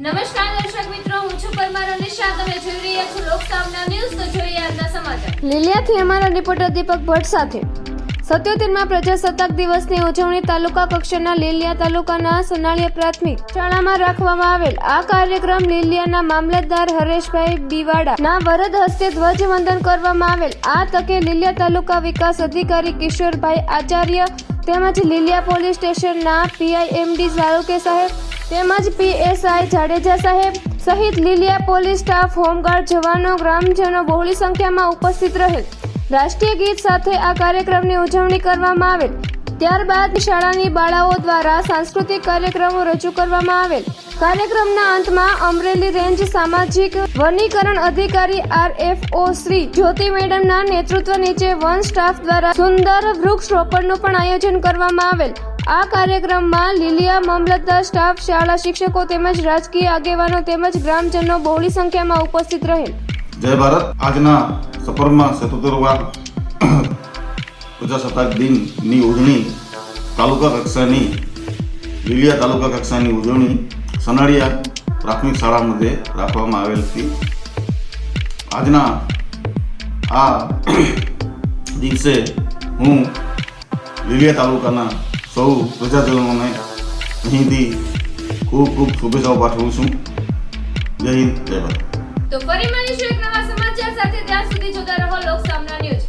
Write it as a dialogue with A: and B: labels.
A: નમસ્કાર દર્શક મિત્રો, હું છું પરમાર અનિશા. તમે જોઈ રહ્યા છો લોકસામના ન્યૂઝ. તો જોઈએ આજના સમાચાર. લીલિયાથી અમારા રિપોર્ટર દીપક ભટ્ટ સાથે 77માં પ્રજાસત્તાક દિવસની ઉજવણી તાલુકા કક્ષાના લીલિયા તાલુકાના સનાળિયા પ્રાથમિક શાળામાં રાખવામાં આવેલ. આ કાર્યક્રમ લીલિયાના મામલતદાર હરેશભાઈ બીવાડાના વરદ હસ્તે ધ્વજવંદન કરવામાં આવેલ. આ તકે લીલિયા તાલુકા વિકાસ અધિકારી કિશોરભાઈ આચાર્ય તેમજ લીલિયા પોલીસ સ્ટેશનના પીઆઈએમડી ઝાલુકે સાહેબ તેમજ પીએસઆઈ જાડેજા સાહેબ સહિત લીલિયા પોલીસ સ્ટાફ, હોમગાર્ડ જવાનો, ગ્રામજનો બહોળી સંખ્યામાં ઉપસ્થિત રહેલ. રાષ્ટ્રીય ગીત સાથે આ કાર્યક્રમની ઉજવણી કરવામાં આવેલ. ત્યારબાદ શાળાની બાળાઓ દ્વારા સાંસ્કૃતિક કાર્યક્રમો રજૂ કરવામાં આવેલ. કાર્યક્રમના અંતમાં અમરેલી રેન્જ સામાજિક વનીકરણ અધિકારી આરએફઓ શ્રી જ્યોતિ મેડમના નેતૃત્વ નીચે વન સ્ટાફ દ્વારા સુંદર વૃક્ષ રોપણનું પણ આયોજન કરવામાં આવેલ. આ કાર્યક્રમમાં લીલિયા મામલતદાર સ્ટાફ, શાળા શિક્ષકો તેમજ રાજકીય આગેવાનો તેમજ ગ્રામજનો બહોળી સંખ્યામાં ઉપસ્થિત રહેલ.
B: જય ભારત. આજના સફરમાં 77વા પ્રજાસત્તાક દિનની ઉજવણી તાલુકા કક્ષાની લીલિયા તાલુકા કક્ષાની ઉજવણી સનાળિયા પ્રાથમિક શાળાमध्ये રાખવામાં આવેલ હતી. આજના આ દિવસે હું લીલિયા તાલુકાના સૌ પ્રજાજનોને અહીંથી ખૂબ ખૂબ શુભેચ્છાઓ પાઠવું છું. જય હિન્દ, જય ભારત.
A: તો ફરી મળીશું એક નવા સમાચાર સાથે. ત્યાં સુધી જોતા રહો લોકસામના ન્યૂઝ.